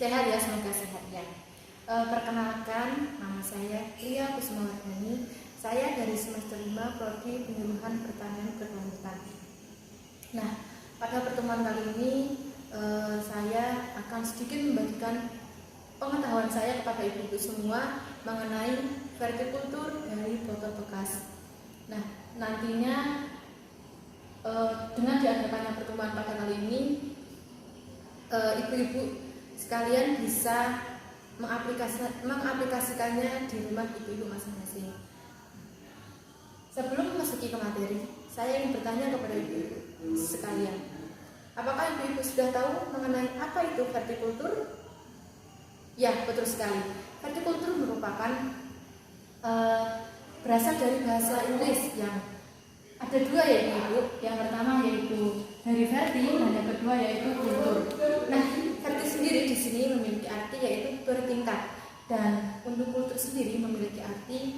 Sehat ya, semoga sehat ya. Perkenalkan, nama saya Lia Kusumawardhani. Saya dari semester 5 Prodi Penyuluhan Pertanian Berkelanjutan. Nah, pada pertemuan kali ini saya akan sedikit membagikan pengetahuan saya kepada ibu-ibu semua mengenai vertikultur dari botol bekas. Nah, nantinya dengan diadakannya pertemuan pada kali ini, ibu-ibu sekalian bisa mengaplikasikannya di rumah ibu-ibu masing-masing. Sebelum memasuki ke materi, saya ingin bertanya kepada ibu-ibu sekalian, apakah ibu-ibu sudah tahu mengenai apa itu vertikultur? Ya, betul sekali. Vertikultur merupakan berasal dari bahasa Inggris yang ada dua ya ibu. Yang pertama yaitu dari verti dan yang kedua yaitu kultur. Nah, verti sendiri di sini memiliki arti yaitu bertingkat, dan untuk kultur sendiri memiliki arti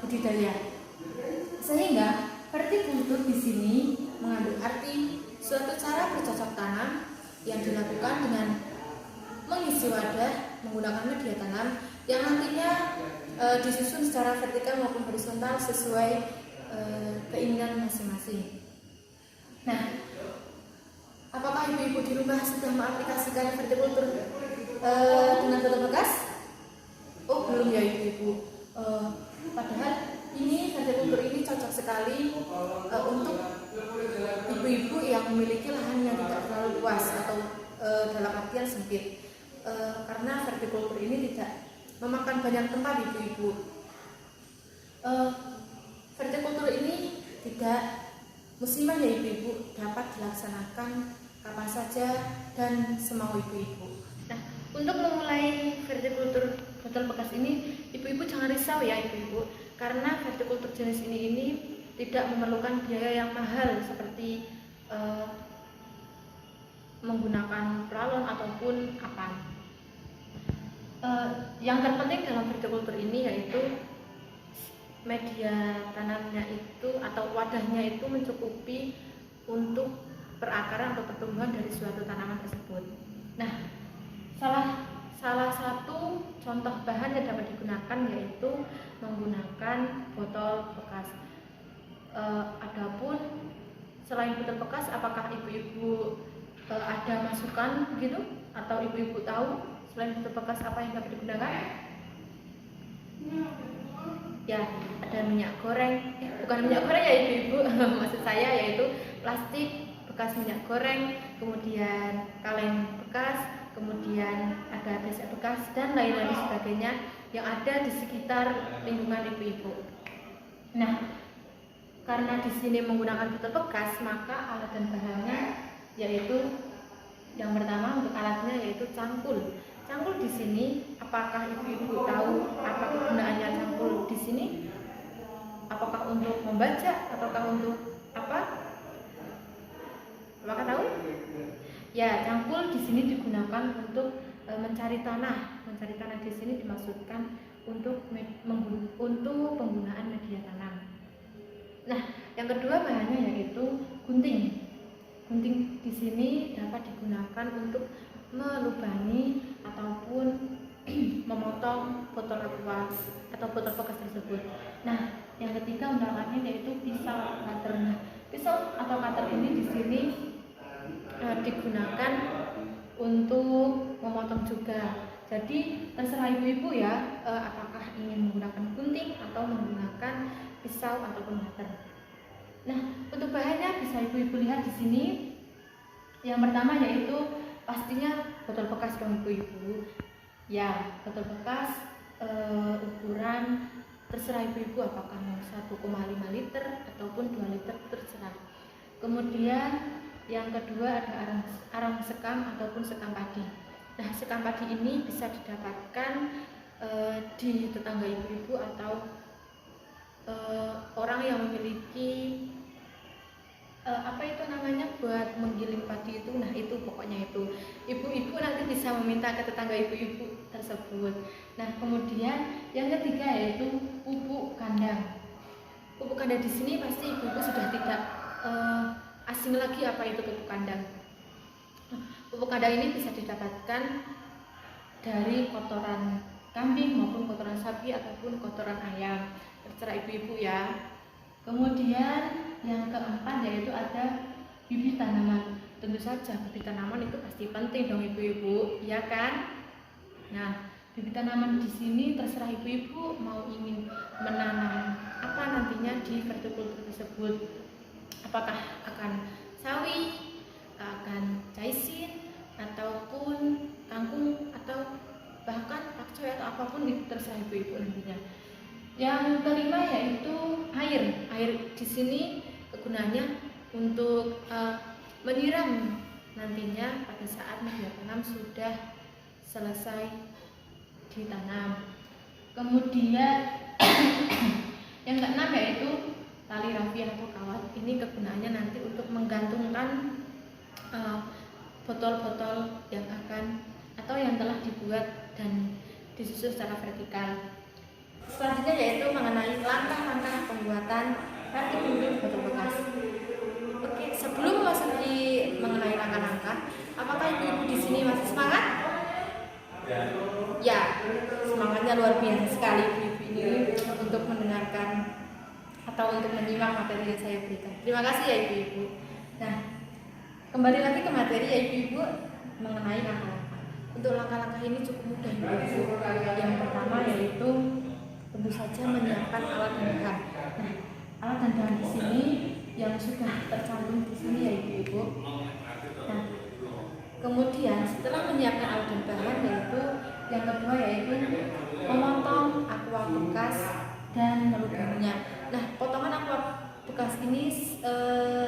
budidaya. Sehingga vertikultur di sini mengandung arti suatu cara bercocok tanam yang dilakukan dengan mengisi wadah menggunakan media tanam yang nantinya disusun secara vertikal maupun horizontal sesuai keinginan masing-masing. Nah, apakah ibu-ibu di rumah sudah mengaplikasikan vertikultur dengan botol bekas? Oh, belum ya ibu-ibu. Padahal ini vertikultur ini cocok sekali untuk ibu-ibu yang memiliki lahan yang tidak terlalu luas atau dalam artian sempit. Karena vertikultur ini tidak memakan banyak tempat ibu-ibu. Vertikultur ini tidak musiman ya ibu-ibu, dapat dilaksanakan kapan saja dan semau ibu-ibu. Nah, untuk memulai vertikultur botol bekas ini, ibu-ibu jangan risau ya ibu-ibu, karena vertikultur jenis ini tidak memerlukan biaya yang mahal seperti menggunakan plallon ataupun apan. Yang terpenting dalam vertikultur ini yaitu media tanamnya itu atau wadahnya itu mencukupi untuk perakaran atau pertumbuhan dari suatu tanaman tersebut. Nah, salah satu contoh bahan yang dapat digunakan yaitu menggunakan botol bekas. Adapun selain botol bekas, apakah ibu-ibu ada masukan begitu atau ibu-ibu tahu selain botol bekas apa yang dapat digunakan? Ya, ada minyak goreng, bukan minyak goreng ya ibu-ibu, maksud saya yaitu plastik bekas minyak goreng, kemudian kaleng bekas, kemudian ada besek bekas dan lain-lain sebagainya yang ada di sekitar lingkungan ibu-ibu. Nah, karena di sini menggunakan botol bekas, maka alat dan bahannya yaitu yang pertama untuk alatnya yaitu cangkul. Cangkul di sini, apakah ibu-ibu tahu apa kegunaannya cangkul di sini? Apakah untuk membaca ataukah untuk apa? Apakah tahu? Ya, cangkul di sini digunakan untuk mencari tanah. Mencari tanah di sini dimaksudkan untuk penggunaan media tanam. Nah, yang kedua bahannya yaitu gunting. Gunting di sini dapat digunakan untuk melubangi ataupun memotong botol aqua atau botol bekas tersebut. Nah, yang ketiga untuk alatnya yaitu pisau cutter. Nah, pisau atau cutter ini di sini digunakan untuk memotong juga. Jadi terserah ibu-ibu ya, apakah ingin menggunakan gunting atau menggunakan pisau ataupun cutter. Nah, untuk bahannya bisa ibu-ibu lihat di sini. Yang pertama yaitu pastinya botol bekas dong ibu-ibu. Ya, botol bekas ukuran terserah ibu-ibu apakah mau 1,5 liter ataupun 2 liter terserah. Kemudian yang kedua ada arang sekam ataupun sekam padi. Nah, sekam padi ini bisa didapatkan di tetangga ibu-ibu atau orang yang memiliki apa itu namanya buat menggiling padi itu. Nah, itu pokoknya itu ibu-ibu nanti bisa meminta ke tetangga ibu-ibu tersebut. Nah, kemudian yang ketiga yaitu pupuk kandang. Pupuk kandang di sini pasti ibu-ibu sudah tidak asing lagi apa itu pupuk kandang. Pupuk kandang ini bisa didapatkan dari kotoran kambing maupun kotoran sapi ataupun kotoran ayam, terserah ibu-ibu ya. Kemudian yang keempat yaitu ada bibit tanaman. Tentu saja bibit tanaman itu pasti penting dong ibu-ibu, ya kan? Nah, bibit tanaman di sini terserah ibu-ibu mau ingin menanam apa nantinya di vertikultur tersebut. Apakah akan sawi, akan caisin, ataupun kangkung, atau bahkan pakcoy atau apapun itu terserah ibu-ibu nantinya. Yang kelima yaitu air. Air di sini kegunaannya untuk menyiram nantinya pada saat media tanam sudah selesai ditanam. Kemudian yang keenam yaitu tali rafia atau kawat. Ini kegunaannya nanti untuk menggantungkan botol-botol yang akan atau yang telah dibuat dan disusun secara vertikal. Selanjutnya yaitu mengenai langkah-langkah pembuatan vertikultur botol bekas. Oke, sebelum memasuki mengenai langkah-langkah, apakah ibu-ibu di sini masih semangat? Ya, semangatnya luar biasa sekali ibu-ibu ini untuk mendengarkan atau untuk menyimak materi yang saya berikan. Terima kasih ya ibu-ibu. Nah, kembali lagi ke materi ya ibu-ibu mengenai langkah-langkah. Untuk langkah-langkah ini cukup mudah ibu-ibu. Yang pertama yaitu tentu saja menyiapkan alat dan bahan. Nah, alat dan bahan di sini yang sudah tercantum di sini ya ibu-ibu. Nah, kemudian setelah menyiapkan alat dan bahan yaitu yang kedua yaitu memotong aqua bekas dan melubanginya. Nah, potongan aqua bekas ini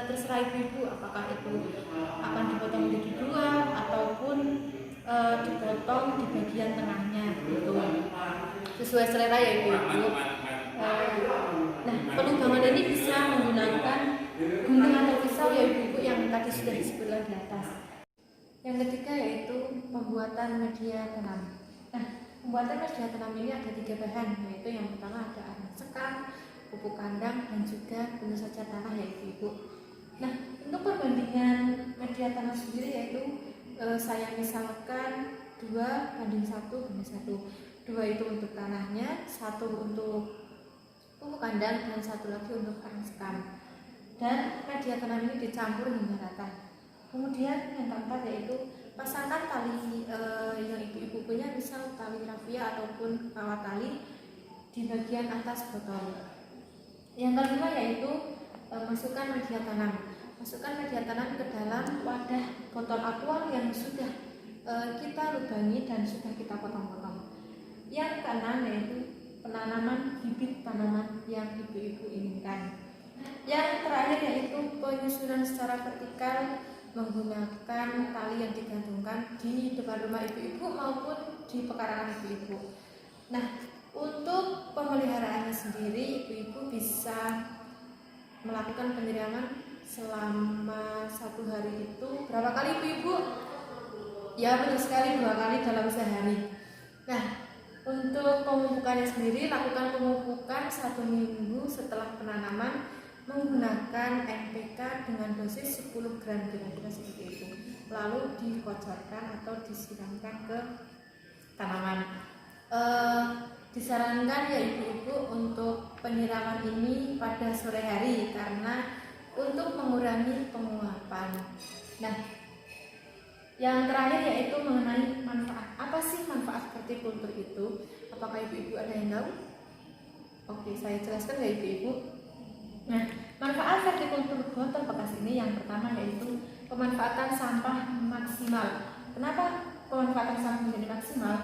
terserah ibu-ibu apakah itu akan dipotong menjadi dua ataupun dipotong di bagian tengahnya gitu. Sesuai selera ya ibu-ibu. Nah, pelubangan ini bisa menggunakan gunting atau pisau ya ibu-ibu yang tadi sudah disebutkan di atas. Yang ketiga yaitu pembuatan media tanam. Nah, pembuatan media tanam ini ada 3 bahan, yaitu yang pertama ada arang sekam, pupuk kandang, dan juga tentu saja tanah ya ibu-ibu. Nah, untuk perbandingan media tanam sendiri yaitu saya misalkan 2:1:1. 2 itu untuk tanahnya, 1 untuk pupuk kandang, dan 1 lagi untuk arang sekam. Dan media tanam ini dicampur hingga rata. Kemudian yang keempat yaitu pasangkan tali yang ibu-ibu punya, misal tali rafia ataupun kawat tali di bagian atas botol. Yang kelima yaitu masukkan media tanam. Masukkan media tanam ke dalam wadah botol aqua yang sudah kita lubangi dan sudah kita potong-potong. Yang keenam yaitu penanaman bibit tanaman yang ibu-ibu inginkan. Yang terakhir yaitu penyusunan secara vertikal menggunakan tali yang digantungkan di depan rumah ibu-ibu maupun di pekarangan ibu-ibu. Nah, untuk pemeliharaannya sendiri ibu-ibu bisa melakukan penyiraman selama 1 hari itu berapa kali ibu-ibu? Ya, betul sekali, 2 kali dalam sehari. Nah, untuk pemupukannya sendiri lakukan pemupukan 1 minggu setelah penanaman menggunakan NPK dengan dosis 10 gram kira-kira seperti itu. Lalu dikocorkan atau disiramkan ke tanaman. Disarankan ya ibu-ibu untuk penyiraman ini pada sore hari karena untuk mengurangi penguapan. Nah, yang terakhir yaitu mengenai manfaat. Apa sih manfaat vertikultur itu? Apakah ibu-ibu ada yang tahu? Oke, saya jelaskan ya ibu-ibu. Nah, manfaat vertikultur botol bekas ini yang pertama yaitu pemanfaatan sampah maksimal. Kenapa pemanfaatan sampah menjadi maksimal?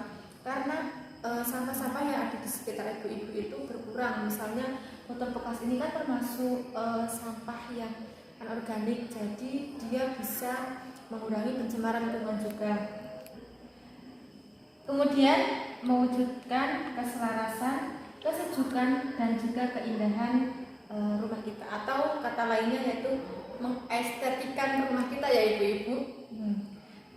Karena sampah-sampah yang ada di sekitar ibu-ibu itu berkurang. Misalnya botol bekas ini kan termasuk sampah yang anorganik, jadi dia bisa mengurangi pencemaran lingkungan juga. Kemudian mewujudkan keselarasan, kesejukan, dan juga keindahan rumah kita, atau kata lainnya yaitu mengestetikan rumah kita ya ibu-ibu.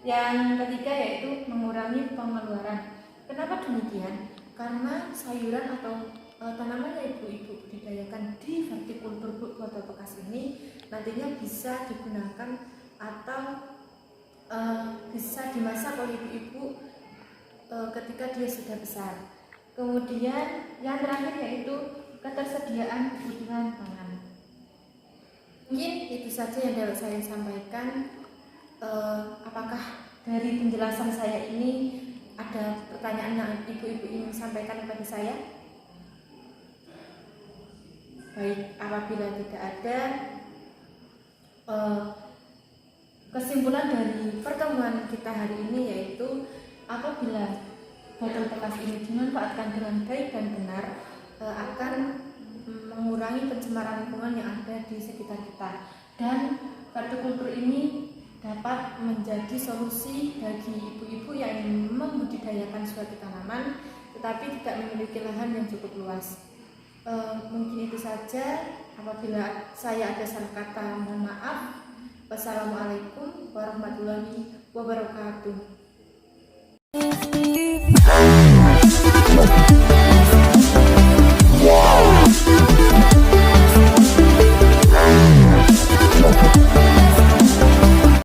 Yang ketiga yaitu mengurangi pengeluaran. Kenapa demikian? Karena sayuran atau tanaman yang ibu-ibu budidayakan di vertikultur botol bekas ini nantinya bisa digunakan atau bisa dimasak oleh ibu-ibu ketika dia sudah besar. Kemudian yang terakhir yaitu ketersediaan kebutuhan pangan. Mungkin itu saja yang dapat saya sampaikan. Apakah dari penjelasan saya ini ada pertanyaan yang ibu-ibu ingin sampaikan kepada saya? Baik, apabila tidak ada, kesimpulan dari pertemuan kita hari ini yaitu apabila botol bekas ini dimanfaatkan dengan baik dan benar, akan mengurangi pencemaran lingkungan yang ada di sekitar kita, dan vertikultur ini dapat menjadi solusi bagi ibu-ibu yang ingin membudidayakan suatu tanaman tetapi tidak memiliki lahan yang cukup luas. Mungkin itu saja. Apabila saya ada salah kata, mohon maaf. Wassalamualaikum warahmatullahi wabarakatuh.